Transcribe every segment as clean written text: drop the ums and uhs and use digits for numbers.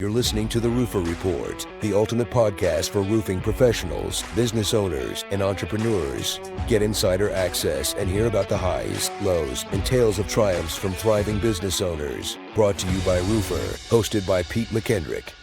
You're listening to The Roofr Report, the ultimate podcast for roofing professionals, business owners, and entrepreneurs. Get insider access and hear about the highs, lows, and tales of triumphs from thriving business owners. Brought to you by Roofr, hosted by Pete McKendrick.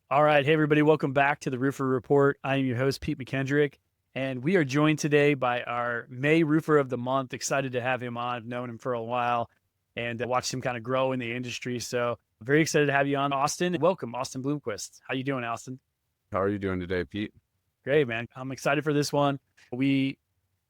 All right. Hey, everybody. Welcome back to The Roofr Report. I am your host, Pete McKendrick, and we are joined today by our May Roofr of the Month. Excited to have him on. I've known him for a while and watched him kind of grow in the industry. So very excited to have you on, Austin. Welcome, Austin Blomquist. How you doing, Austin? How are you doing today, Pete? Great, man. I'm excited for this one. We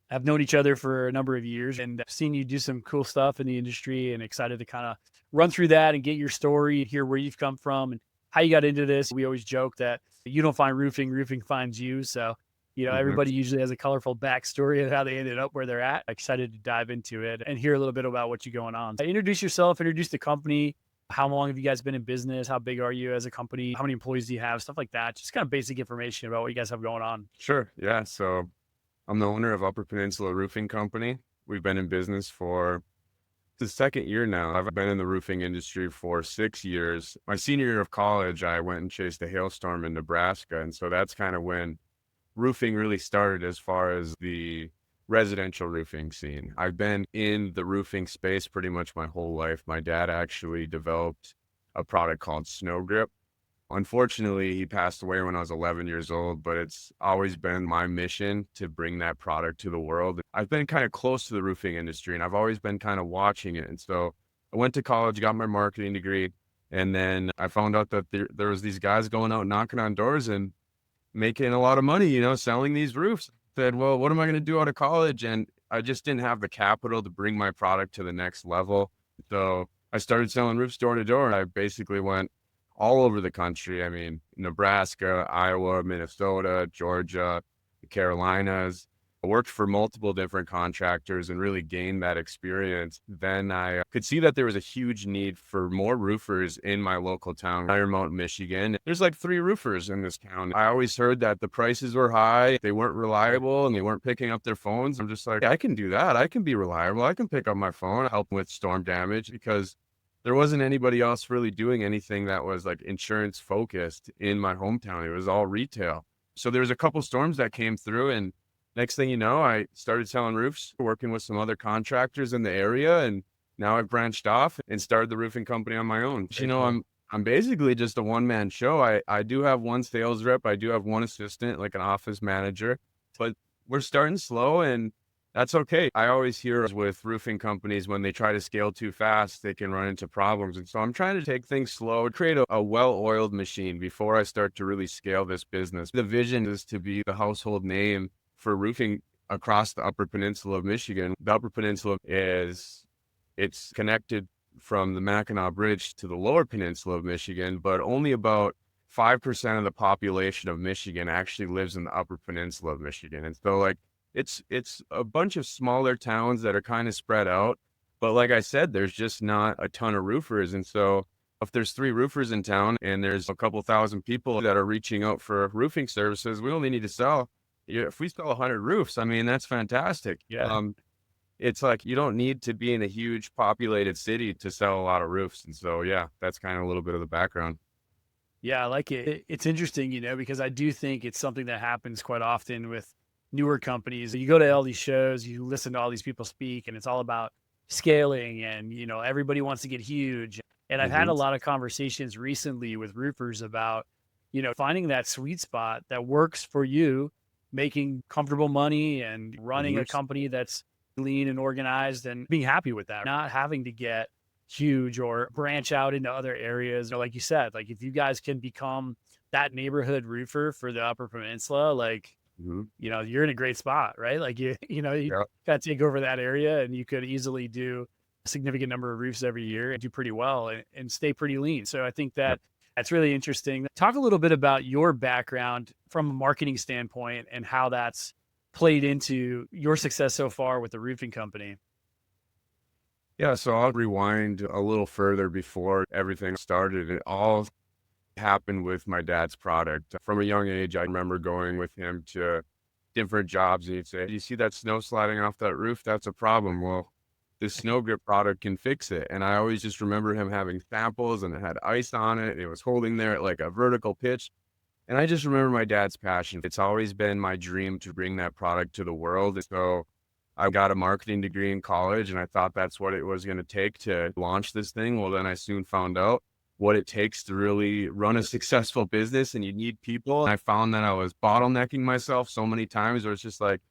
have known each other for a number of years and seen you do some cool stuff in the industry, and excited to kind of run through that and get your story and hear where you've come from and how you got into this. We always joke that you don't find roofing, roofing finds you. So, everybody usually has a colorful backstory of how they ended up where they're at. Excited to dive into it and hear a little bit about what you're going on. Introduce yourself, introduce the company. How long have you guys been in business? How big are you as a company? How many employees do you have? Stuff like that. Just kind of basic information about what you guys have going on. Sure. Yeah. So I'm the owner of Upper Peninsula Roofing Company. We've been in business for the second year now. I've been in the roofing industry for 6 years. My senior year of college, I went and chased a hailstorm in Nebraska. And so that's kind of when roofing really started as far as the residential roofing scene. I've been in the roofing space pretty much my whole life. My dad actually developed a product called Snow Grip. Unfortunately, he passed away when I was 11 years old, but it's always been my mission to bring that product to the world. I've been kind of close to the roofing industry, and I've always been kind of watching it. And so I went to college, got my marketing degree, and then I found out that there was these guys going out knocking on doors and making a lot of money, selling these roofs. Said, well, what am I going to do out of college? And I just didn't have the capital to bring my product to the next level. So I started selling roofs door to door. I basically went all over the country. I mean, Nebraska, Iowa, Minnesota, Georgia, the Carolinas. I worked for multiple different contractors and really gained that experience. Then I could see that there was a huge need for more roofers in my local town, Iron Mountain, Michigan. There's like 3 roofers in this town. I always heard that the prices were high, they weren't reliable, and they weren't picking up their phones. I'm just like, I can do that. I can be reliable. I can pick up my phone, help with storm damage, because there wasn't anybody else really doing anything that was like insurance focused in my hometown. It was all retail. So there was a couple storms that came through, and next thing you know, I started selling roofs, working with some other contractors in the area, and now I've branched off and started the roofing company on my own. I'm basically just a one-man show. I do have one sales rep, I do have one assistant, like an office manager, but we're starting slow, and that's okay. I always hear with roofing companies, when they try to scale too fast, they can run into problems. And so I'm trying to take things slow, create a well-oiled machine before I start to really scale this business. The vision is to be the household name for roofing across the Upper Peninsula of Michigan. The Upper Peninsula it's connected from the Mackinac Bridge to the Lower Peninsula of Michigan, but only about 5% of the population of Michigan actually lives in the Upper Peninsula of Michigan. And so it's a bunch of smaller towns that are kind of spread out. But like I said, there's just not a ton of roofers. And so if there's 3 roofers in town and there's a couple thousand people that are reaching out for roofing services, we only need to sell. If we sell 100 roofs, I mean, that's fantastic. Yeah. It's like you don't need to be in a huge populated city to sell a lot of roofs. And so, yeah, that's kind of a little bit of the background. Yeah, I like it. It's interesting, because I do think it's something that happens quite often with newer companies. You go to all these shows, you listen to all these people speak, and it's all about scaling and, everybody wants to get huge. And I've had a lot of conversations recently with roofers about, finding that sweet spot that works for you, making comfortable money and running a company that's lean and organized and being happy with that, not having to get huge or branch out into other areas. Like you said, like if you guys can become that neighborhood roofer for the Upper Peninsula, you're in a great spot, right? Like you got to take over that area, and you could easily do a significant number of roofs every year and do pretty well and stay pretty lean. So I think that's really interesting. Talk a little bit about your background from a marketing standpoint and how that's played into your success so far with the roofing company. Yeah, so I'll rewind a little further before everything started. It all happened with my dad's product. From a young age, I remember going with him to different jobs, and he'd say, "You see that snow sliding off that roof? That's a problem." Well, this snow grip product can fix it. And I always just remember him having samples, and it had ice on it, and it was holding there at like a vertical pitch. And I just remember my dad's passion. It's always been my dream to bring that product to the world. And so I got a marketing degree in college, and I thought that's what it was going to take to launch this thing. Well, then I soon found out what it takes to really run a successful business, and you need people. And I found that I was bottlenecking myself so many times where it's just like,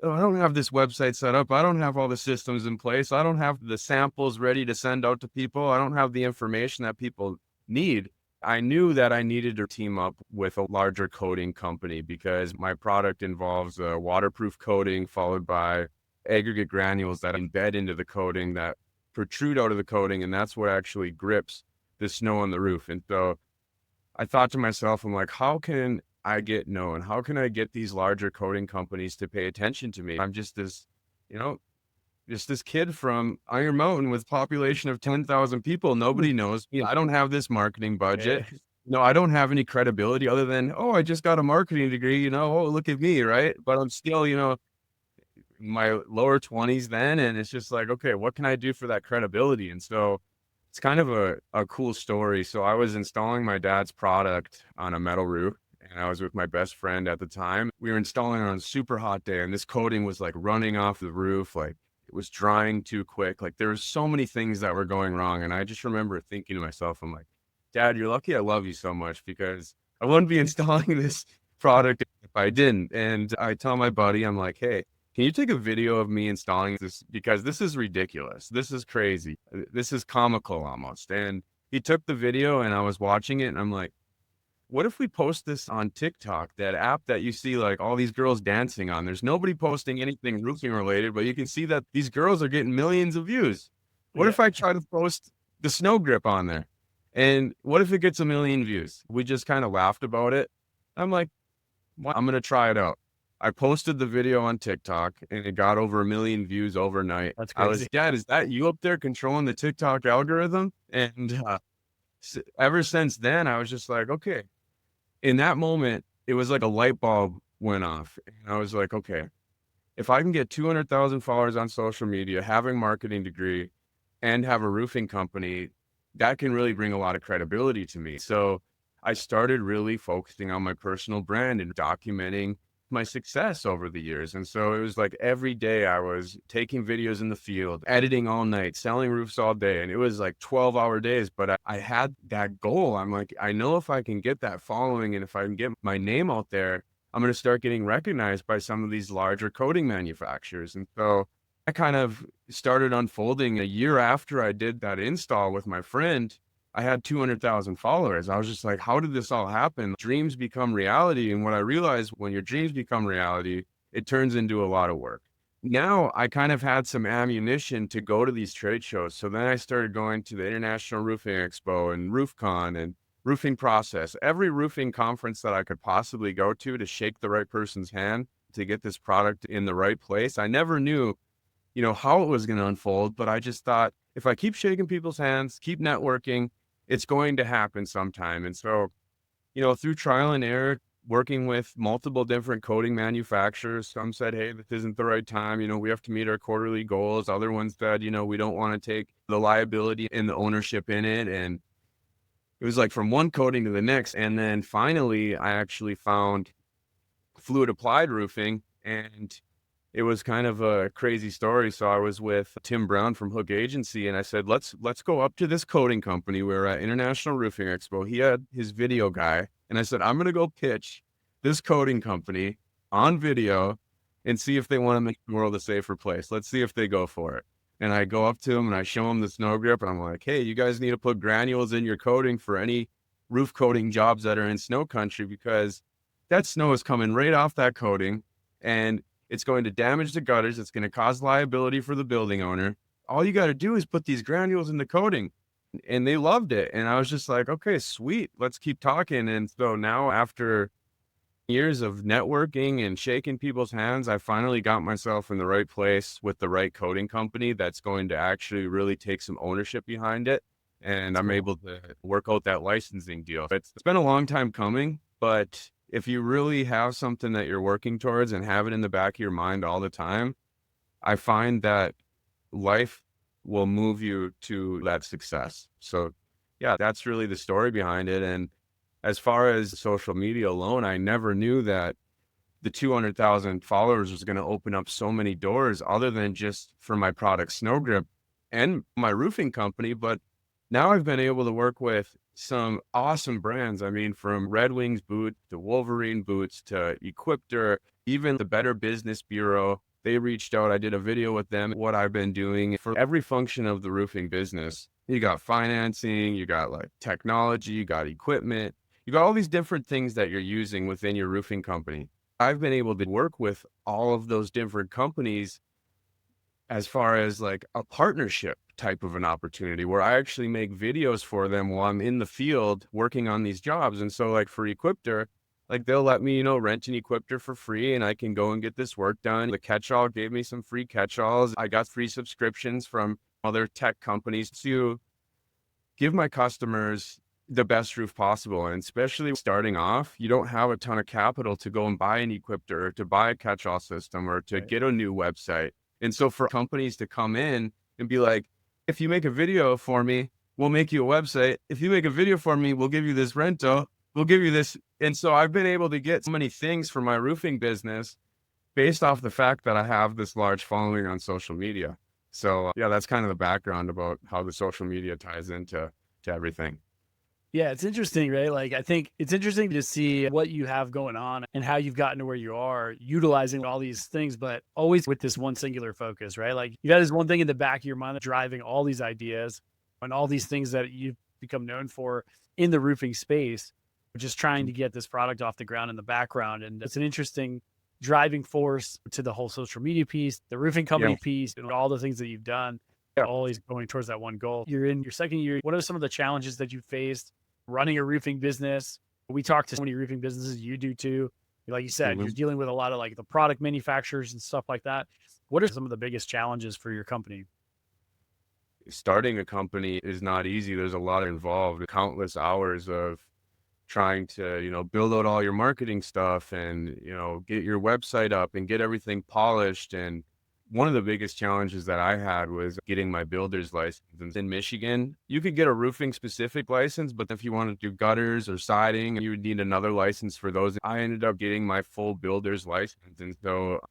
oh, I don't have this website set up. I don't have all the systems in place. I don't have the samples ready to send out to people. I don't have the information that people need. I knew that I needed to team up with a larger coating company because my product involves a waterproof coating followed by aggregate granules that embed into the coating that protrude out of the coating. And that's what actually grips the snow on the roof. And so I thought to myself, I'm like, how can I get known? How can I get these larger coating companies to pay attention to me? I'm just this, just this kid from Iron Mountain with population of 10,000 people. Nobody knows me. I don't have this marketing budget. No, I don't have any credibility other than, oh, I just got a marketing degree, oh, look at me, right? But I'm still, my lower 20s then. And it's just like, okay, what can I do for that credibility? And so it's kind of a cool story. So I was installing my dad's product on a metal roof, and I was with my best friend at the time. We were installing it on a super hot day, and this coating was like running off the roof. Like it was drying too quick. Like there were so many things that were going wrong. And I just remember thinking to myself, I'm like, Dad, you're lucky I love you so much because I wouldn't be installing this product if I didn't. And I tell my buddy, I'm like, hey, can you take a video of me installing this? Because this is ridiculous. This is crazy. This is comical almost. And he took the video, and I was watching it, and I'm like, what if we post this on TikTok, that app that you see like all these girls dancing on? There's nobody posting anything roofing related, but you can see that these girls are getting millions of views. What if I try to post the snow grip on there? And what if it gets 1 million views? We just kind of laughed about it. I'm like, well, I'm going to try it out. I posted the video on TikTok, and it got over 1 million views overnight. That's crazy. I was, Dad, is that you up there controlling the TikTok algorithm? And ever since then, I was just like, okay. In that moment, it was like a light bulb went off. And I was like, okay, if I can get 200,000 followers on social media, having a marketing degree, and have a roofing company, that can really bring a lot of credibility to me. So I started really focusing on my personal brand and documenting my success over the years. And so it was like every day I was taking videos in the field, editing all night, selling roofs all day. And it was like 12-hour days, but I had that goal. I'm like, I know if I can get that following and if I can get my name out there, I'm going to start getting recognized by some of these larger coating manufacturers. And so I kind of started unfolding. A year after I did that install with my friend, I had 200,000 followers. I was just like, how did this all happen? Dreams become reality. And what I realized, when your dreams become reality, it turns into a lot of work. Now I kind of had some ammunition to go to these trade shows. So then I started going to the International Roofing Expo and RoofCon and Roofing Process, every roofing conference that I could possibly go to shake the right person's hand to get this product in the right place. I never knew, how it was going to unfold, but I just thought, if I keep shaking people's hands, keep networking, it's going to happen sometime. And so, through trial and error, working with multiple different coating manufacturers, some said, hey, this isn't the right time. We have to meet our quarterly goals. Other ones said, we don't want to take the liability and the ownership in it. And it was like from one coating to the next. And then finally, I actually found fluid applied roofing, and it was kind of a crazy story. So I was with Tim Brown from Hook Agency, and I said, let's go up to this coating company. We were at International Roofing Expo. He had his video guy, and I said, I'm going to go pitch this coating company on video and see if they want to make the world a safer place. Let's see if they go for it. And I go up to them and I show them the snow grip, and I'm like, hey, you guys need to put granules in your coating for any roof coating jobs that are in snow country, because that snow is coming right off that coating, and it's going to damage the gutters. It's going to cause liability for the building owner. All you got to do is put these granules in the coating. And they loved it. And I was just like, okay, sweet. Let's keep talking. And so now, after years of networking and shaking people's hands, I finally got myself in the right place with the right coating company that's going to actually really take some ownership behind it. And I'm able to work out that licensing deal. It's been a long time coming, but if you really have something that you're working towards and have it in the back of your mind all the time, I find that life will move you to that success. So yeah, that's really the story behind it. And as far as social media alone, I never knew that the 200,000 followers was going to open up so many doors other than just for my product Snow Grip and my roofing company. But now I've been able to work with some awesome brands. I mean, from Red Wings boot to Wolverine boots to Equipter, even the Better Business Bureau. They reached out. I did a video with them, what I've been doing for every function of the roofing business. You got financing, you got like technology, you got equipment, you got all these different things that you're using within your roofing company. I've been able to work with all of those different companies as far as like a partnership type of an opportunity where I actually make videos for them while I'm in the field working on these jobs. And so like for Equipter, like they'll let me, rent an Equipter for free and I can go and get this work done. The catch-all gave me some free catch-alls. I got free subscriptions from other tech companies to give my customers the best roof possible. And especially starting off, you don't have a ton of capital to go and buy an Equipter or to buy a catch-all system or to get a new website. And so for companies to come in and be like, if you make a video for me, we'll make you a website. If you make a video for me, we'll give you this rental. We'll give you this. And so I've been able to get so many things for my roofing business based off the fact that I have this large following on social media. So yeah, that's kind of the background about how the social media ties into everything. Yeah, it's interesting, right? Like, I think it's interesting to see what you have going on and how you've gotten to where you are, utilizing all these things, but always with this one singular focus, right? Like, you got this one thing in the back of your mind driving all these ideas and all these things that you've become known for in the roofing space, just trying to get this product off the ground in the background. And it's an interesting driving force to the whole social media piece, the roofing company piece, and all the things that you've done, always going towards that one goal. You're in your second year. What are some of the challenges that you faced running a roofing business? We talk to so many roofing businesses, you do too. Like you said, you're dealing with a lot of like the product manufacturers and stuff like that. What are some of the biggest challenges for your company? Starting a company is not easy. There's a lot involved, countless hours of trying to, build out all your marketing stuff and, get your website up and get everything polished. And one of the biggest challenges that I had was getting my builder's license. In Michigan, you could get a roofing specific license, but if you want to do gutters or siding, you would need another license for those. I ended up getting my full builder's license. And so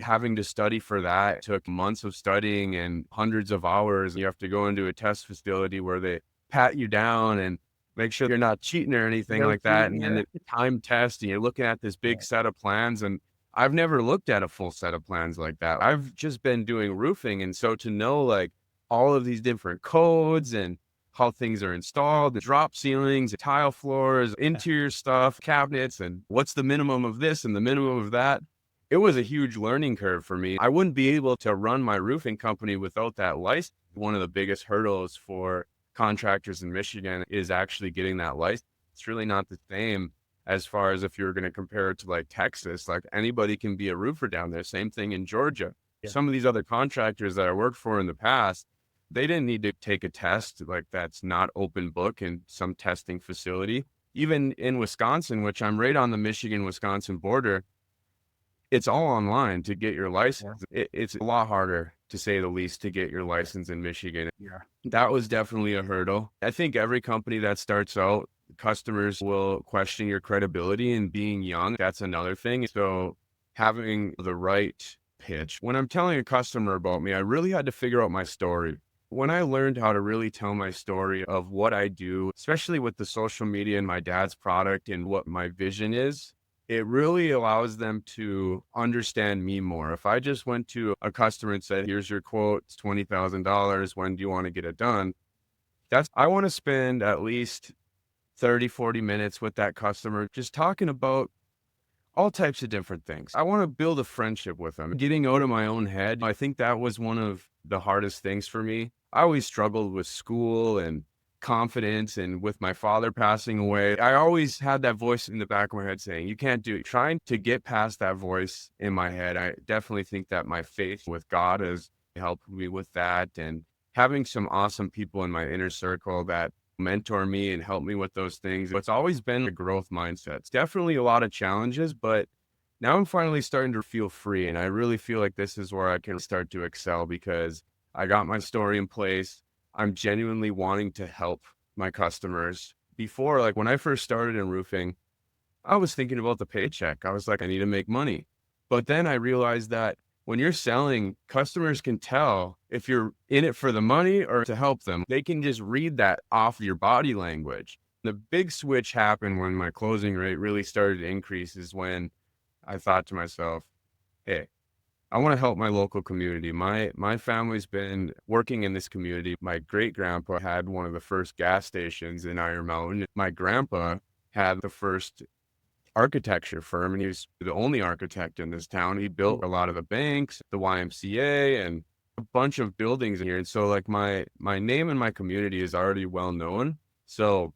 having to study for that took months of studying and hundreds of hours. You have to go into a test facility where they pat you down and make sure you're not cheating or anything like that. And then the time test, and you're looking at this big set of plans. And I've never looked at a full set of plans like that. I've just been doing roofing. And so to know like all of these different codes and how things are installed, the drop ceilings, tile floors, interior stuff, cabinets, and what's the minimum of this and the minimum of that. It was a huge learning curve for me. I wouldn't be able to run my roofing company without that license. One of the biggest hurdles for contractors in Michigan is actually getting that license. It's really not the same as far as if you're going to compare it to like Texas. Like anybody can be a roofer down there. Same thing in Georgia. Some of these other contractors that I worked for in the past, they didn't need to take a test like that's not open book in some testing facility. Even in Wisconsin, which I'm right on the Michigan-Wisconsin border, it's all online to get your license. It's a lot harder, to say the least, to get your license in Michigan. That was definitely a hurdle. I think every company that starts out, customers will question your credibility, and being young, that's another thing. So having the right pitch. When I'm telling a customer about me, I really had to figure out my story. When I learned how to really tell my story of what I do, especially with the social media and my dad's product and what my vision is, it really allows them to understand me more. If I just went to a customer and said, here's your quote, it's $20,000. When do you want to get it done? I want to spend at least 30, 40 minutes with that customer, just talking about all types of different things. I want to build a friendship with them. Getting out of my own head, I think that was one of the hardest things for me. I always struggled with school and confidence, and with my father passing away, I always had that voice in the back of my head saying, you can't do it. Trying to get past that voice in my head, I definitely think that my faith with God has helped me with that, and having some awesome people in my inner circle that mentor me and help me with those things. It's always been a growth mindset. It's definitely a lot of challenges, but now I'm finally starting to feel free, and I really feel like this is where I can start to excel, because I got my story in place. I'm genuinely wanting to help my customers. Before, like when I first started in roofing, I was thinking about the paycheck. I was like, I need to make money. But then I realized that when you're selling, customers can tell if you're in it for the money or to help them. They can just read that off your body language. The big switch happened when my closing rate really started to increase is when I thought to myself, hey, I want to help my local community. My family's been working in this community. My great grandpa had one of the first gas stations in Iron Mountain. My grandpa had the first architecture firm, and he was the only architect in this town. He built a lot of the banks, the YMCA, and a bunch of buildings in here. And so like my name in my community is already well known. So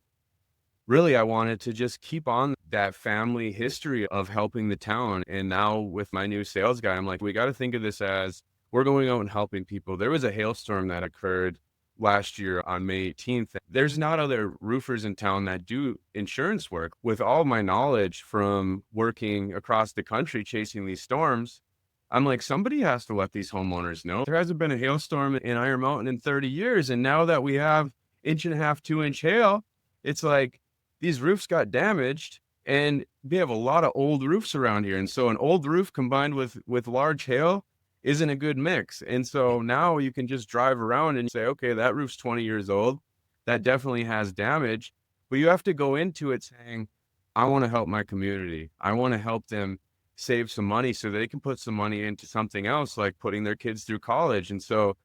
really, I wanted to just keep on that family history of helping the town. And now with my new sales guy, I'm like, we got to think of this as we're going out and helping people. There was a hailstorm that occurred last year on May 18th. There's not other roofers in town that do insurance work. With all my knowledge from working across the country chasing these storms, I'm like, somebody has to let these homeowners know. There hasn't been a hailstorm in Iron Mountain in 30 years. And now that we have 1.5 to 2-inch hail, it's like these roofs got damaged, and we have a lot of old roofs around here. And so an old roof combined with large hail isn't a good mix. And so now you can just drive around and say, okay, that roof's 20 years old. That definitely has damage. But you have to go into it saying, I want to help my community. I want to help them save some money so they can put some money into something else, like putting their kids through college. And so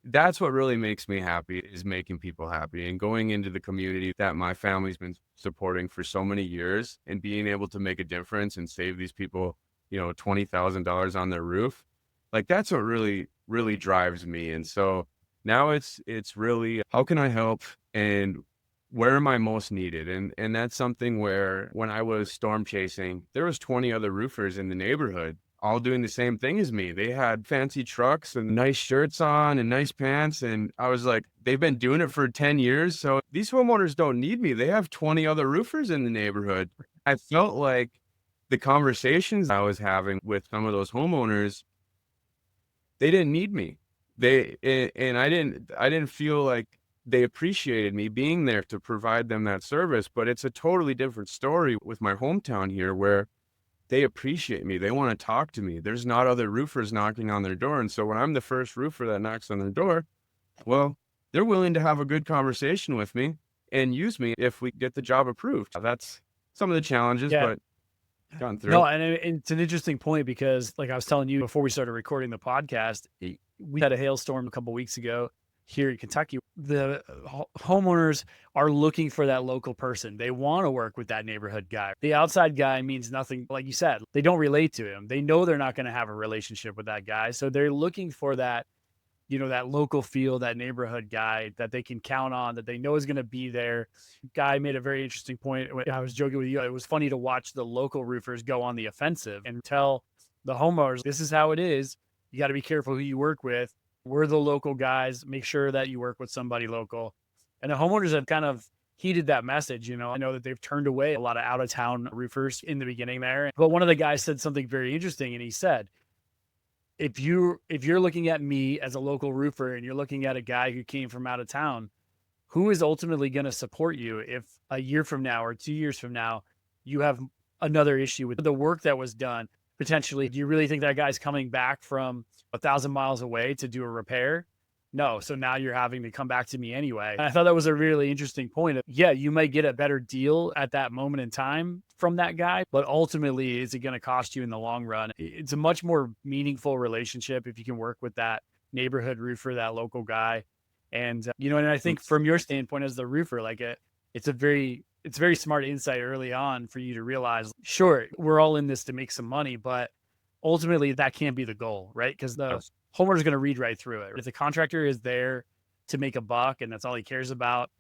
that's what really makes me happy, is making people happy and going into the community that my family's been supporting for so many years and being able to make a difference and save these people, $20,000 on their roof. Like that's what really, really drives me. And so now it's really, how can I help and where am I most needed? And that's something where when I was storm chasing, there was 20 other roofers in the neighborhood all doing the same thing as me. They had fancy trucks and nice shirts on and nice pants. And I was like, they've been doing it for 10 years. So these homeowners don't need me. They have 20 other roofers in the neighborhood. I felt like the conversations I was having with some of those homeowners, they didn't need me. And I didn't feel like they appreciated me being there to provide them that service. But it's a totally different story with my hometown here, where they appreciate me. They want to talk to me. There's not other roofers knocking on their door. And so when I'm the first roofer that knocks on their door, well, they're willing to have a good conversation with me and use me if we get the job approved. That's some of the challenges, but gone through. No, and it's an interesting point because, like I was telling you before we started recording the podcast, we had a hailstorm a couple of weeks ago here in Kentucky. The homeowners are looking for that local person. They want to work with that neighborhood guy. The outside guy means nothing. Like you said, they don't relate to him. They know they're not going to have a relationship with that guy. So they're looking for that, that local feel, that neighborhood guy that they can count on, that they know is going to be there. Guy made a very interesting point. I was joking with you. It was funny to watch the local roofers go on the offensive and tell the homeowners, this is how it is. You got to be careful who you work with. We're the local guys. Make sure that you work with somebody local. And the homeowners have kind of heeded that message. I know that they've turned away a lot of out of town roofers in the beginning there. But one of the guys said something very interesting. And he said, if you're looking at me as a local roofer and you're looking at a guy who came from out of town, who is ultimately going to support you if a year from now or 2 years from now, you have another issue with the work that was done? Potentially, do you really think that guy's coming back from 1,000 miles away to do a repair? No. So now you're having to come back to me anyway. And I thought that was a really interesting point. Yeah, you might get a better deal at that moment in time from that guy, but ultimately, is it going to cost you in the long run? It's a much more meaningful relationship if you can work with that neighborhood roofer, that local guy. And, and I think from your standpoint as the roofer, like it's very smart insight early on for you to realize, sure, we're all in this to make some money, but ultimately that can't be the goal, right? Because the homeowner's going to read right through it. If the contractor is there to make a buck and that's all he cares about,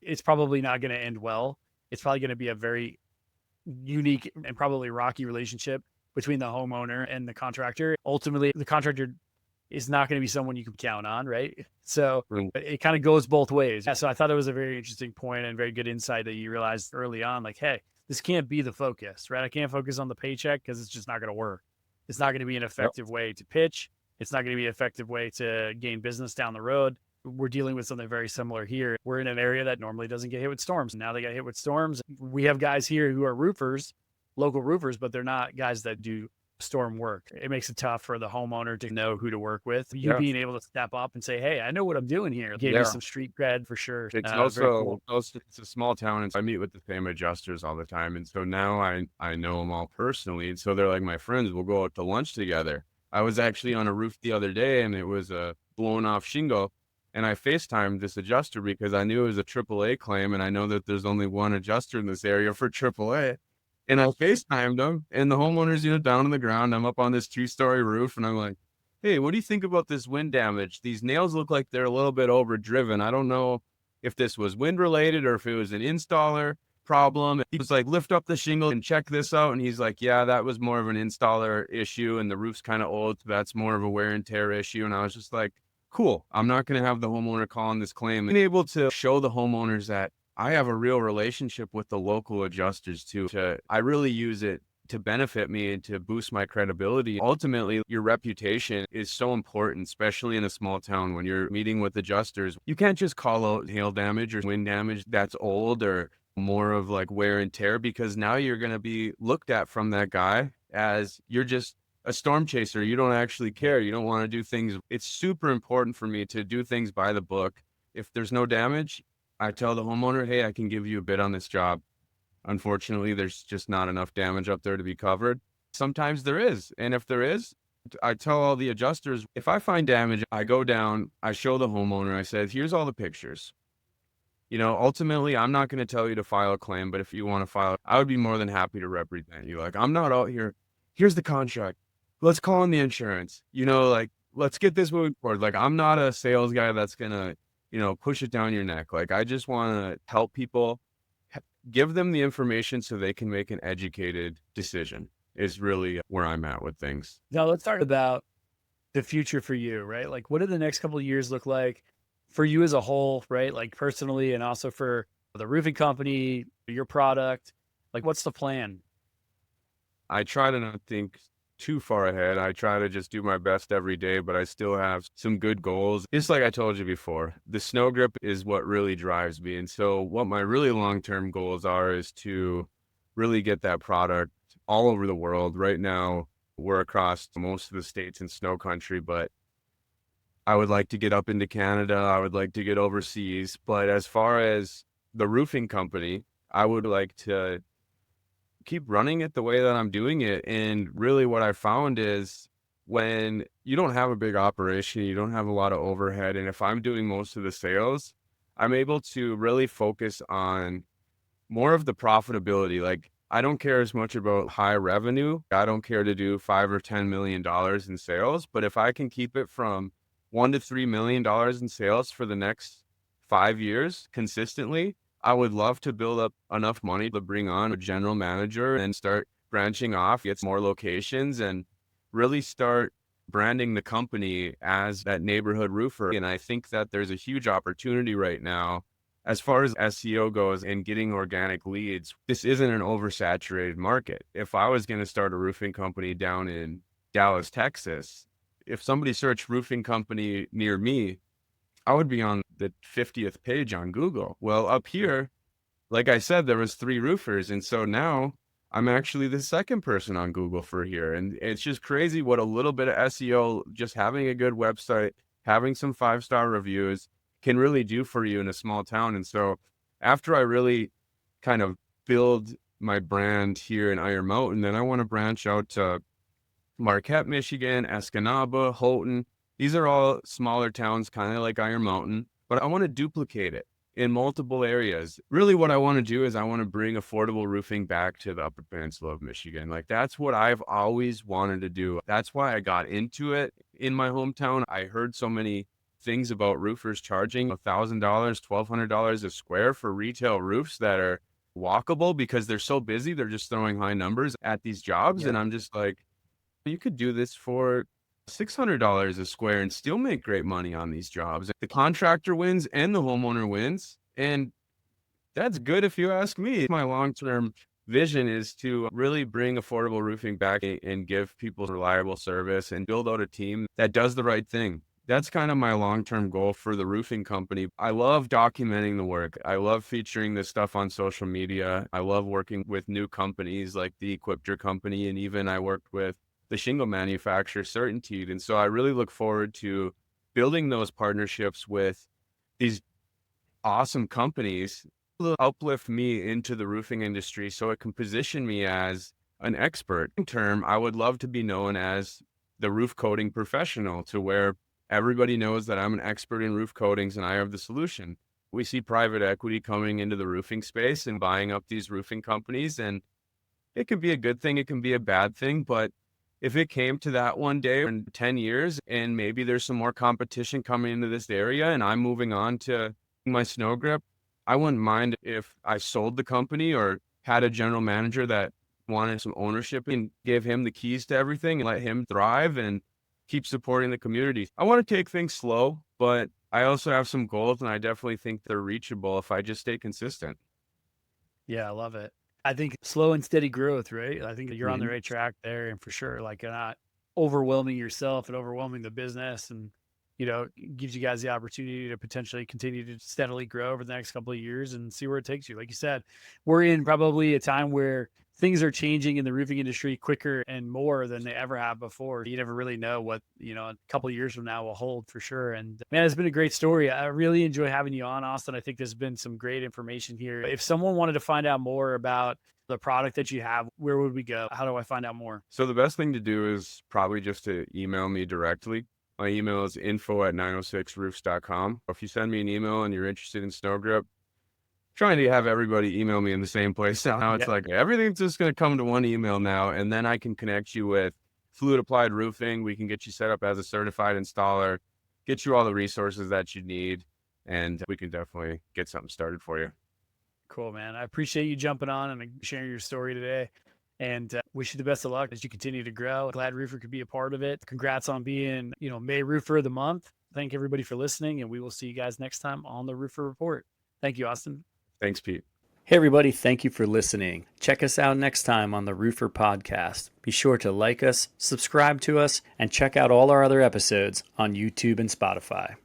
it's probably not going to end well. It's probably going to be a very unique and probably rocky relationship between the homeowner and the contractor. Ultimately, the contractor is not going to be someone you can count on, right? So it kind of goes both ways. Yeah, so I thought it was a very interesting point and very good insight that you realized early on, like, hey, this can't be the focus, right? I can't focus on the paycheck because it's just not going to work. It's not going to be an effective way to pitch. It's not going to be an effective way to gain business down the road. We're dealing with something very similar here. We're in an area that normally doesn't get hit with storms. Now they got hit with storms. We have guys here who are roofers, local roofers, but they're not guys that do storm work. It makes it tough for the homeowner to know who to work with. You being able to step up and say, hey, I know what I'm doing here. Gave you some street cred for sure. It's Very cool. also it's a small town, and so I meet with the same adjusters all the time. And so now I know them all personally. And so they're like my friends. We'll go out to lunch together. I was actually on a roof the other day, and it was a blown off shingle. And I FaceTimed this adjuster because I knew it was a AAA claim, and I know that there's only one adjuster in this area for AAA. And I FaceTimed him, and the homeowner's, down on the ground. I'm up on this 2-story roof, and I'm like, hey, what do you think about this wind damage? These nails look like they're a little bit overdriven. I don't know if this was wind related or if it was an installer problem. He was like, lift up the shingle and check this out. And he's like, yeah, that was more of an installer issue, and the roof's kind of old, so that's more of a wear and tear issue. And I was just like, cool. I'm not going to have the homeowner calling this claim. Being able to show the homeowners that I have a real relationship with the local adjusters too. I really use it to benefit me and to boost my credibility. Ultimately, your reputation is so important, especially in a small town when you're meeting with adjusters. You can't just call out hail damage or wind damage that's old or more of like wear and tear, because now you're going to be looked at from that guy as you're just a storm chaser. You don't actually care. You don't want to do things. It's super important for me to do things by the book. If there's no damage, I tell the homeowner, hey, I can give you a bid on this job. Unfortunately, there's just not enough damage up there to be covered. Sometimes there is. And if there is, I tell all the adjusters, if I find damage, I go down, I show the homeowner, I said, here's all the pictures. Ultimately, I'm not going to tell you to file a claim, but if you want to file, I would be more than happy to represent you. Like, I'm not out here, here's the contract. Let's call in the insurance, let's get this moving forward. Like, I'm not a sales guy that's going to, push it down your neck. Like, I just want to help people, give them the information so they can make an educated decision is really where I'm at with things. Now let's talk about the future for you, right? Like, what do the next couple of years look like for you as a whole, right? Like personally, and also for the roofing company, your product, like what's the plan? I try to not think too far ahead. I try to just do my best every day, but I still have some good goals. Just like I told you before, the snow grip is what really drives me. And so what my really long-term goals are is to really get that product all over the world. Right now, we're across most of the states in snow country, but I would like to get up into Canada. I would like to get overseas. But as far as the roofing company, I would like to keep running it the way that I'm doing it. And really what I found is when you don't have a big operation, you don't have a lot of overhead. And if I'm doing most of the sales, I'm able to really focus on more of the profitability. Like, I don't care as much about high revenue. I don't care to do $5 or $10 million in sales, but if I can keep it from $1 to $3 million in sales for the next 5 years consistently, I would love to build up enough money to bring on a general manager and start branching off, get more locations, and really start branding the company as that neighborhood roofer. And I think that there's a huge opportunity right now as far as SEO goes and getting organic leads. This isn't an oversaturated market. If I was going to start a roofing company down in Dallas, Texas, if somebody searched roofing company near me, I would be on the 50th page on Google. Well, up here, like I said, there was 3 roofers. And so now I'm actually the second person on Google for here. And it's just crazy what a little bit of SEO, just having a good website, having some 5-star reviews can really do for you in a small town. And so after I really kind of build my brand here in Iron Mountain, then I want to branch out to Marquette, Michigan, Escanaba, Houghton. These are all smaller towns, kind of like Iron Mountain, but I want to duplicate it in multiple areas. Really what I want to do is I want to bring affordable roofing back to the Upper Peninsula of Michigan. Like, that's what I've always wanted to do. That's why I got into it in my hometown. I heard so many things about roofers charging $1,000, $1,200 a square for retail roofs that are walkable because they're so busy. They're just throwing high numbers at these jobs. Yeah. And I'm just like, you could do this for $600 a square and still make great money on these jobs. The contractor wins and the homeowner wins. And that's good if you ask me. My long-term vision is to really bring affordable roofing back and give people reliable service and build out a team that does the right thing. That's kind of my long-term goal for the roofing company. I love documenting the work. I love featuring this stuff on social media. I love working with new companies like the Equipter company, and even I worked with the shingle manufacturer Certainteed. And so I really look forward to building those partnerships with these awesome companies to uplift me into the roofing industry so it can position me as an expert. In term, I would love to be known as the roof coating professional, to where everybody knows that I'm an expert in roof coatings and I have the solution. We see private equity coming into the roofing space and buying up these roofing companies, and it can be a good thing, it can be a bad thing, but if it came to that one day in 10 years and maybe there's some more competition coming into this area and I'm moving on to my snow grip, I wouldn't mind if I sold the company or had a general manager that wanted some ownership and gave him the keys to everything and let him thrive and keep supporting the community. I want to take things slow, but I also have some goals and I definitely think they're reachable if I just stay consistent. Yeah, I love it. I think slow and steady growth, right? I think you're on the Mhm. right track there, and for sure, like you're not overwhelming yourself and overwhelming the business, and it gives you guys the opportunity to potentially continue to steadily grow over the next couple of years and see where it takes you. Like you said, we're in probably a time where things are changing in the roofing industry quicker and more than they ever have before. You never really know what, a couple of years from now will hold for sure. And man, it's been a great story. I really enjoy having you on, Austin. I think there's been some great information here. If someone wanted to find out more about the product that you have, where would we go? How do I find out more? So the best thing to do is probably just to email me directly. My email is info@906roofs.com. If you send me an email and you're interested in snow grip, trying to have everybody email me in the same place. Now it's Yeah, like everything's just going to come to one email now, and then I can connect you with Fluid Applied Roofing. We can get you set up as a certified installer, get you all the resources that you need, and we can definitely get something started for you. cool, man. I appreciate you jumping on and sharing your story today. And wish you the best of luck as you continue to grow. Glad Roofr could be a part of it. Congrats on being, May Roofr of the month. Thank everybody for listening, and we will see you guys next time on the Roofr Report. Thank you, Austin. Thanks, Pete. Hey, everybody. Thank you for listening. Check us out next time on the Roofr Podcast. Be sure to like us, subscribe to us, and check out all our other episodes on YouTube and Spotify.